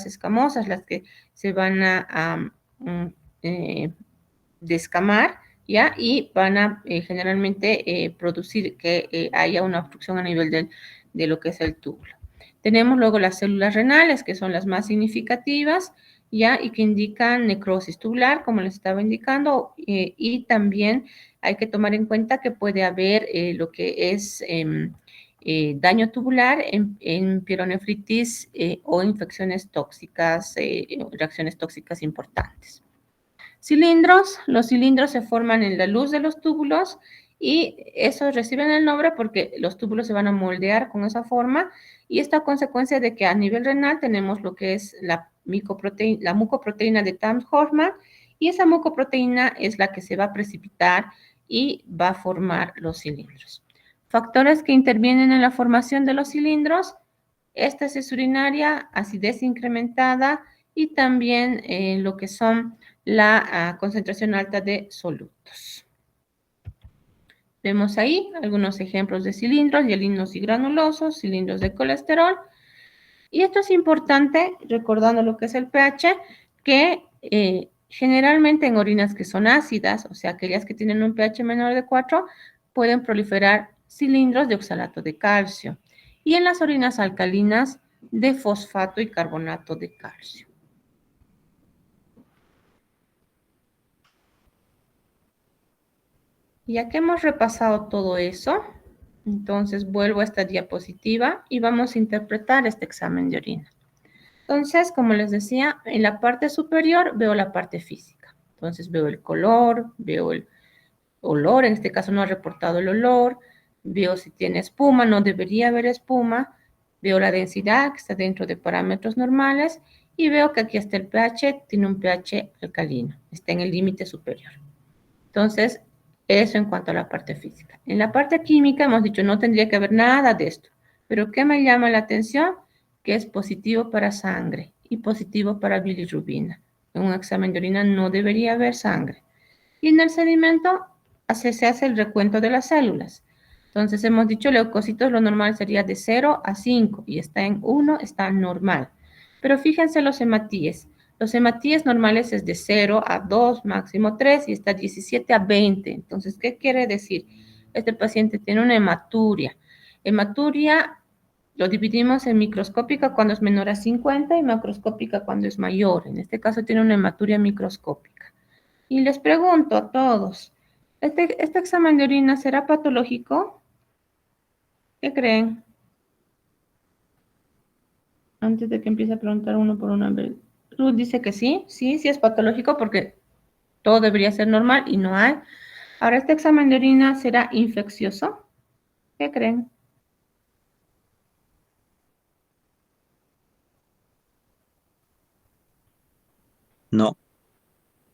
células escamosas las que se van a descamar, ¿ya? Y van a generalmente producir que haya una obstrucción a nivel de lo que es el túbulo. Tenemos luego las células renales, que son las más significativas, ¿ya? Y que indican necrosis tubular, como les estaba indicando, y también hay que tomar en cuenta que puede haber lo que es daño tubular en pielonefritis o infecciones tóxicas, reacciones tóxicas importantes. Cilindros, los cilindros se forman en la luz de los túbulos y esos reciben el nombre porque los túbulos se van a moldear con esa forma y esta consecuencia de que a nivel renal tenemos lo que es la mucoproteína de Tams-Horman y esa mucoproteína es la que se va a precipitar y va a formar los cilindros. Factores que intervienen en la formación de los cilindros, éstasis urinaria, acidez incrementada y también lo que son la concentración alta de solutos. Vemos ahí algunos ejemplos de cilindros, hialinos y granulosos, cilindros de colesterol. Y esto es importante, recordando lo que es el pH, que generalmente en orinas que son ácidas, o sea, aquellas que tienen un pH menor de 4, pueden proliferar cilindros de oxalato de calcio. Y en las orinas alcalinas, de fosfato y carbonato de calcio. Ya que hemos repasado todo eso, entonces vuelvo a esta diapositiva y vamos a interpretar este examen de orina. Entonces, como les decía, en la parte superior veo la parte física. Entonces veo el color, veo el olor, en este caso no ha reportado el olor, veo si tiene espuma, no debería haber espuma, veo la densidad que está dentro de parámetros normales y veo que aquí está el pH, tiene un pH alcalino, está en el límite superior. Entonces, eso en cuanto a la parte física. En la parte química hemos dicho no tendría que haber nada de esto, pero ¿qué me llama la atención? Que es positivo para sangre y positivo para bilirrubina. En un examen de orina no debería haber sangre. Y en el sedimento se hace el recuento de las células. Entonces hemos dicho leucocitos lo normal sería de 0 a 5 y está en 1, está normal. Pero fíjense los hematíes. Los hematíes normales es de 0 a 2, máximo 3 y está 17 a 20. Entonces, ¿qué quiere decir? Este paciente tiene una hematuria. Hematuria lo dividimos en microscópica cuando es menor a 50 y macroscópica cuando es mayor. En este caso tiene una hematuria microscópica. Y les pregunto a todos, ¿este examen de orina será patológico? ¿Qué creen? Antes de que empiece a preguntar uno por uno. Ruth dice que sí es patológico porque todo debería ser normal y no hay. Ahora, ¿este examen de orina será infeccioso? ¿Qué creen? No.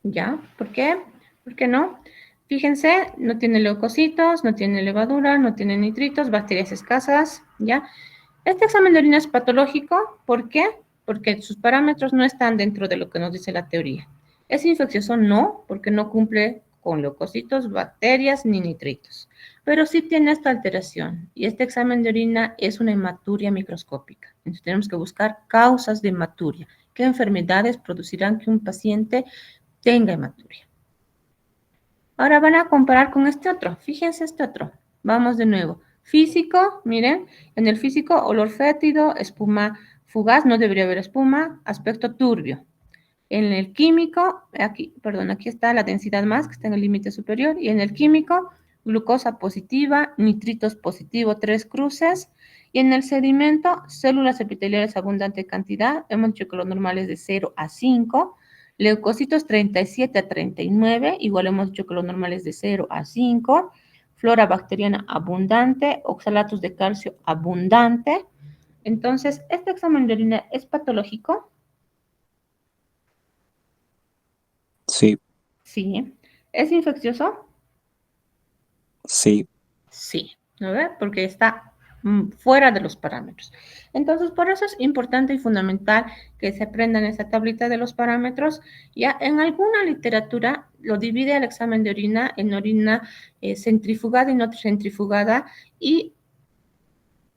¿Ya? ¿Por qué? ¿Por qué no? Fíjense, no tiene leucocitos, no tiene levadura, no tiene nitritos, bacterias escasas, ¿ya? Este examen de orina es patológico, ¿por qué? Porque sus parámetros no están dentro de lo que nos dice la teoría. ¿Es infeccioso? No, porque no cumple con leucocitos, bacterias ni nitritos. Pero sí tiene esta alteración y este examen de orina es una hematuria microscópica. Entonces tenemos que buscar causas de hematuria. ¿Qué enfermedades producirán que un paciente tenga hematuria? Ahora van a comparar con este otro. Fíjense este otro. Vamos de nuevo. Físico, miren, en el físico olor fétido, espuma fugaz, no debería haber espuma, aspecto turbio. En el químico, aquí está la densidad más, que está en el límite superior, y en el químico, glucosa positiva, nitritos positivo, 3 cruces, y en el sedimento, células epiteliales abundante cantidad, hemos dicho que lo normal es de 0 a 5, leucocitos 37 a 39, igual hemos dicho que lo normal es de 0 a 5, flora bacteriana abundante, oxalatos de calcio abundante. Entonces, ¿este examen de orina es patológico? Sí. Sí. ¿Es infeccioso? Sí. Sí. ¿No ve? Porque está fuera de los parámetros. Entonces, por eso es importante y fundamental que se aprendan esa tablita de los parámetros. Ya en alguna literatura lo divide el examen de orina en orina centrifugada y no centrifugada y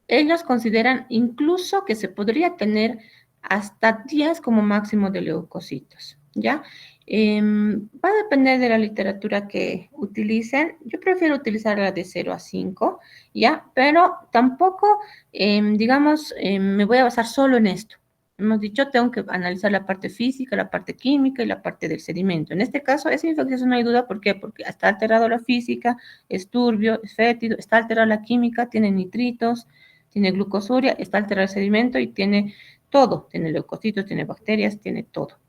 ellos consideran incluso que se podría tener hasta 10 como máximo de leucocitos, ¿ya? Va a depender de la literatura que utilicen. Yo prefiero utilizar la de 0 a 5, ¿ya? Pero tampoco, digamos, me voy a basar solo en esto. Hemos dicho, tengo que analizar la parte física, la parte química y la parte del sedimento. En este caso, esa infección no hay duda. ¿Por qué? Porque está alterado la física, es turbio, es fétido, está alterada la química, tiene nitritos, tiene glucosuria, está alterado el sedimento y tiene todo. Tiene leucocitos, tiene bacterias, tiene todo.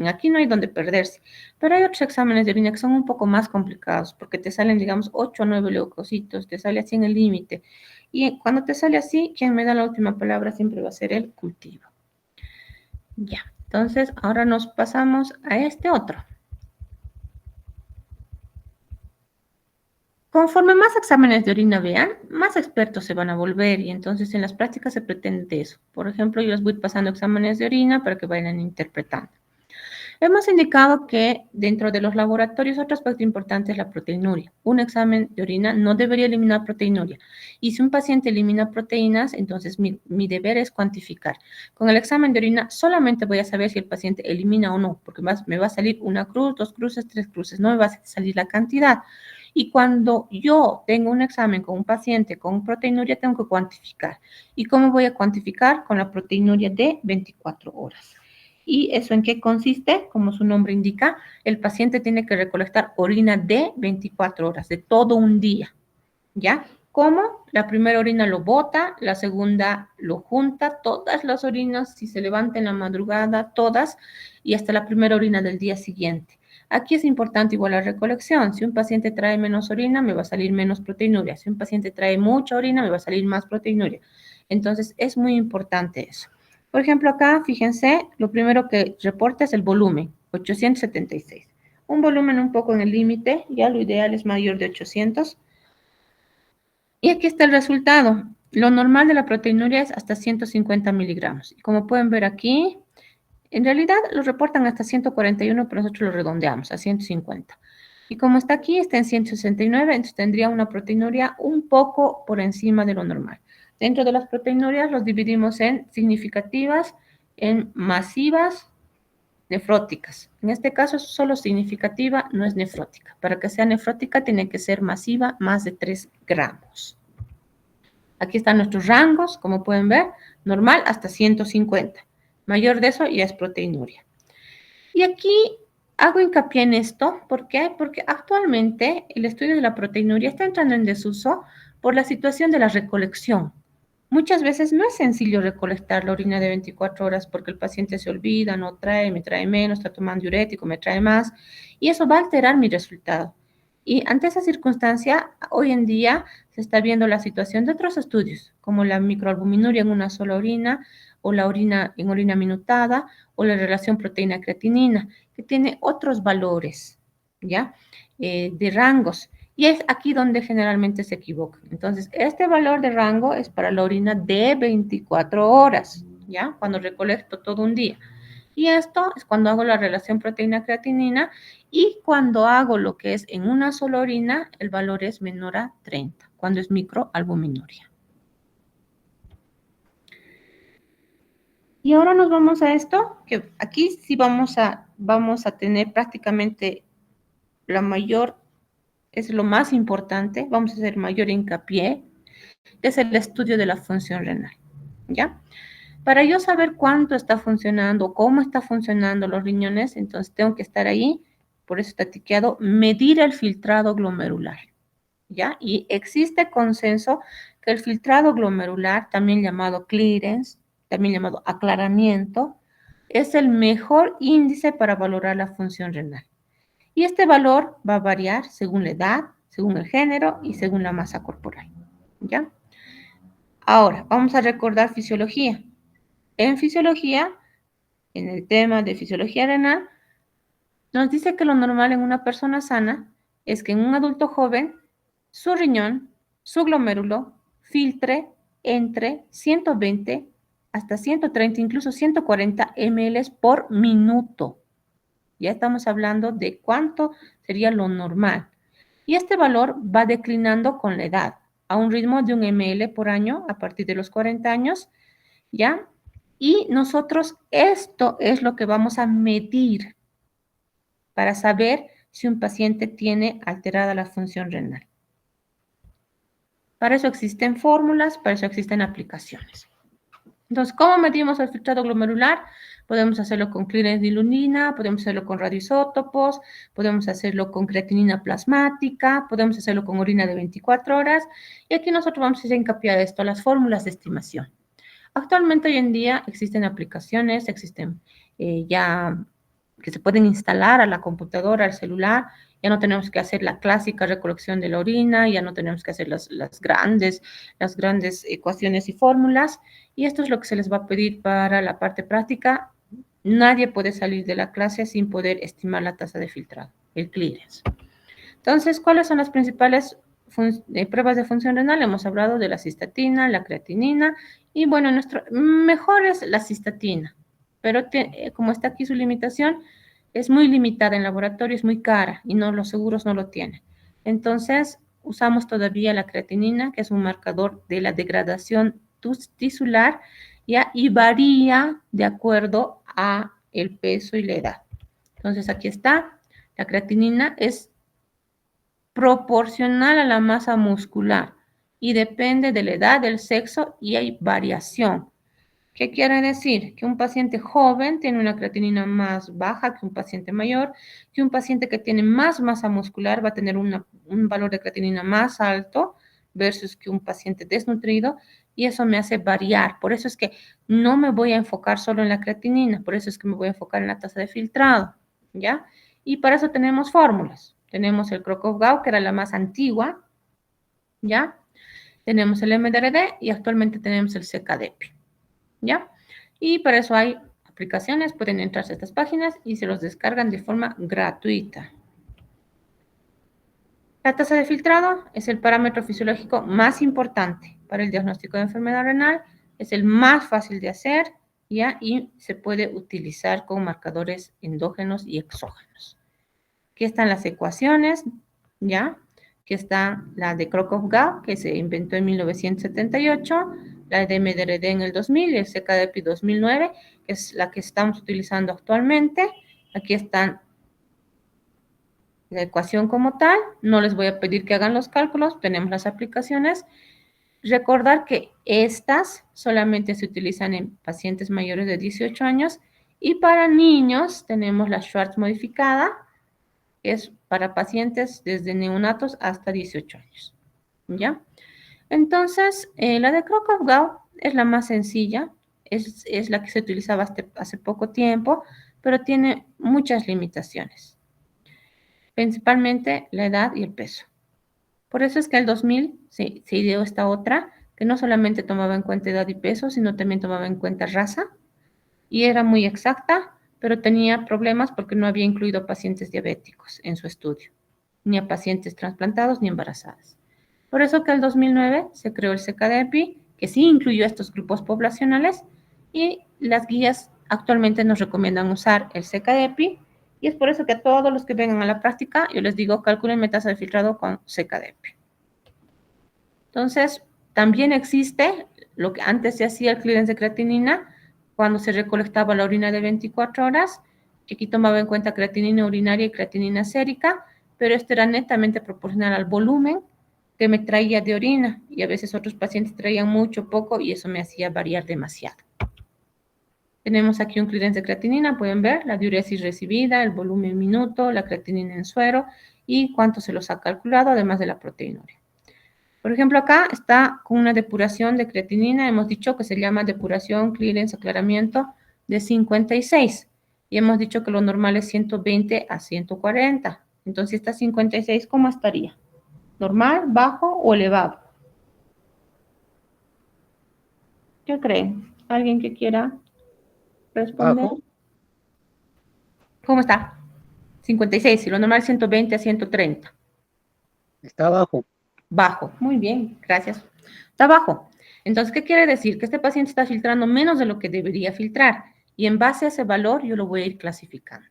Aquí no hay donde perderse. Pero hay otros exámenes de orina que son un poco más complicados porque te salen, digamos, 8 o 9 leucocitos, te sale así en el límite. Y cuando te sale así, quien me da la última palabra siempre va a ser el cultivo. Ya, entonces ahora nos pasamos a este otro. Conforme más exámenes de orina vean, más expertos se van a volver y entonces en las prácticas se pretende eso. Por ejemplo, yo les voy pasando exámenes de orina para que vayan interpretando. Hemos indicado que dentro de los laboratorios otro aspecto importante es la proteinuria. Un examen de orina no debería eliminar proteinuria. Y si un paciente elimina proteínas, entonces mi deber es cuantificar. Con el examen de orina solamente voy a saber si el paciente elimina o no, porque me va a salir una cruz, 2 cruces, 3 cruces, no me va a salir la cantidad. Y cuando yo tengo un examen con un paciente con proteinuria, tengo que cuantificar. ¿Y cómo voy a cuantificar? Con la proteinuria de 24 horas. ¿Y eso en qué consiste? Como su nombre indica, el paciente tiene que recolectar orina de 24 horas, de todo un día, ¿ya? ¿Cómo? La primera orina lo bota, la segunda lo junta, todas las orinas, si se levanta en la madrugada, todas, y hasta la primera orina del día siguiente. Aquí es importante igual la recolección. Si un paciente trae menos orina, me va a salir menos proteinuria. Si un paciente trae mucha orina, me va a salir más proteinuria. Entonces, es muy importante eso. Por ejemplo, acá, fíjense, lo primero que reporta es el volumen, 876. Un volumen un poco en el límite, ya lo ideal es mayor de 800. Y aquí está el resultado. Lo normal de la proteinuria es hasta 150 miligramos. Y como pueden ver aquí, en realidad lo reportan hasta 141, pero nosotros lo redondeamos a 150. Y como está aquí, está en 169, entonces tendría una proteinuria un poco por encima de lo normal. Dentro de las proteinurias los dividimos en significativas, en masivas, nefróticas. En este caso es solo significativa, no es nefrótica. Para que sea nefrótica tiene que ser masiva, más de 3 gramos. Aquí están nuestros rangos, como pueden ver, normal hasta 150. Mayor de eso ya es proteinuria. Y aquí hago hincapié en esto, ¿por qué? Porque actualmente el estudio de la proteinuria está entrando en desuso por la situación de la recolección. Muchas veces no es sencillo recolectar la orina de 24 horas porque el paciente se olvida, no trae, me trae menos, está tomando diurético, me trae más, y eso va a alterar mi resultado. Y ante esa circunstancia, hoy en día se está viendo la situación de otros estudios, como la microalbuminuria en una sola orina, o la orina en orina minutada, o la relación proteína-creatinina, que tiene otros valores, ¿ya? De rangos. Y es aquí donde generalmente se equivocan. Entonces, este valor de rango es para la orina de 24 horas, ¿ya? Cuando recolecto todo un día. Y esto es cuando hago la relación proteína-creatinina y cuando hago lo que es en una sola orina, el valor es menor a 30, cuando es microalbuminuria. Y ahora nos vamos a esto, que aquí sí vamos a tener prácticamente la mayor, es lo más importante, vamos a hacer mayor hincapié, que es el estudio de la función renal, ¿ya? Para yo saber cuánto está funcionando, cómo está funcionando los riñones, entonces tengo que estar ahí, por eso está tiqueado, medir el filtrado glomerular, ¿ya? Y existe consenso que el filtrado glomerular, también llamado clearance, también llamado aclaramiento, es el mejor índice para valorar la función renal. Y este valor va a variar según la edad, según el género y según la masa corporal, ¿ya? Ahora, vamos a recordar fisiología. En fisiología, en el tema de fisiología renal, nos dice que lo normal en una persona sana es que en un adulto joven, su riñón, su glomérulo, filtre entre 120 hasta 130, incluso 140 ml por minuto. Ya estamos hablando de cuánto sería lo normal. Y este valor va declinando con la edad, a un ritmo de 1 ml por año a partir de los 40 años, ¿ya? Y nosotros esto es lo que vamos a medir para saber si un paciente tiene alterada la función renal. Para eso existen fórmulas, para eso existen aplicaciones. Entonces, ¿cómo medimos el filtrado glomerular? Podemos hacerlo con clorhexidilunina, podemos hacerlo con radioisótopos, podemos hacerlo con creatinina plasmática, podemos hacerlo con orina de 24 horas. Y aquí nosotros vamos a hacer hincapié a esto, las fórmulas de estimación. Actualmente, hoy en día, existen aplicaciones, existen ya que se pueden instalar a la computadora, al celular. Ya no tenemos que hacer la clásica recolección de la orina, ya no tenemos que hacer las grandes ecuaciones y fórmulas. Y esto es lo que se les va a pedir para la parte práctica. Nadie puede salir de la clase sin poder estimar la tasa de filtrado, el clearance. Entonces, ¿cuáles son las principales pruebas de función renal? Hemos hablado de la cistatina, la creatinina, y bueno, mejor es la cistatina, pero como está aquí su limitación, es muy limitada en laboratorio, es muy cara, y no, los seguros no lo tienen. Entonces, usamos todavía la creatinina, que es un marcador de la degradación tisular, ¿ya? Y varía de acuerdo a el peso y la edad. Entonces, aquí está, la creatinina es proporcional a la masa muscular y depende de la edad, del sexo y hay variación. ¿Qué quiere decir? Que un paciente joven tiene una creatinina más baja que un paciente mayor, que un paciente que tiene más masa muscular va a tener un valor de creatinina más alto versus que un paciente desnutrido, y eso me hace variar. Por eso es que no me voy a enfocar solo en la creatinina, por eso es que me voy a enfocar en la tasa de filtrado, ¿ya? Y para eso tenemos fórmulas. Tenemos el Crocop-Gauss, que era la más antigua, ¿ya? Tenemos el MDRD y actualmente tenemos el CKDEPI, ¿ya? Y para eso hay aplicaciones, pueden entrar a estas páginas y se los descargan de forma gratuita. La tasa de filtrado es el parámetro fisiológico más importante para el diagnóstico de enfermedad renal, es el más fácil de hacer, ¿ya? Y se puede utilizar con marcadores endógenos y exógenos. Aquí están las ecuaciones, ¿ya? Aquí está la de Crocop-Gauss, que se inventó en 1978, la de MDRD en el 2000 y el CKDEPI 2009, que es la que estamos utilizando actualmente. Aquí están la ecuación como tal. No les voy a pedir que hagan los cálculos, tenemos las aplicaciones. Recordar que estas solamente se utilizan en pacientes mayores de 18 años y para niños tenemos la Schwartz modificada, es para pacientes desde neonatos hasta 18 años, ¿ya? Entonces, la de Crocop-Gauss es la más sencilla, es la que se utilizaba hace poco tiempo, pero tiene muchas limitaciones, principalmente la edad y el peso. Por eso es que en el 2000 se ideó esta otra, que no solamente tomaba en cuenta edad y peso, sino también tomaba en cuenta raza, y era muy exacta, pero tenía problemas porque no había incluido a pacientes diabéticos en su estudio, ni a pacientes trasplantados ni embarazadas. Por eso que en el 2009 se creó el CKDEPI, que sí incluyó estos grupos poblacionales, y las guías actualmente nos recomiendan usar el CKDEPI, y es por eso que a todos los que vengan a la práctica, yo les digo, calculen tasa de filtrado con CKDEPI. Entonces, también existe lo que antes se hacía el clearance de creatinina, cuando se recolectaba la orina de 24 horas, que aquí tomaba en cuenta creatinina urinaria y creatinina sérica, pero esto era netamente proporcional al volumen que me traía de orina, y a veces otros pacientes traían mucho, poco, y eso me hacía variar demasiado. Tenemos aquí un clearance de creatinina, pueden ver la diuresis recibida, el volumen minuto, la creatinina en suero y cuánto se los ha calculado, además de la proteinuria. Por ejemplo, acá está con una depuración de creatinina, hemos dicho que se llama depuración, clearance, aclaramiento de 56. Y hemos dicho que lo normal es 120 a 140. Entonces, esta 56, ¿cómo estaría? ¿Normal, bajo o elevado? ¿Qué creen? ¿Alguien que quiera responder? Bajo. ¿Cómo está? 56, y lo normal 120 a 130. Está bajo. Bajo, muy bien, gracias. Está bajo. Entonces, ¿qué quiere decir? Que este paciente está filtrando menos de lo que debería filtrar, y en base a ese valor yo lo voy a ir clasificando,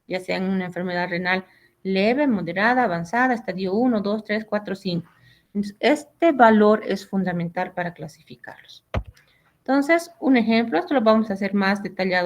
ya sea en una enfermedad renal leve, moderada, avanzada, estadio 1, 2, 3, 4, 5. Entonces, este valor es fundamental para clasificarlos. Entonces, un ejemplo, esto lo vamos a hacer más detallado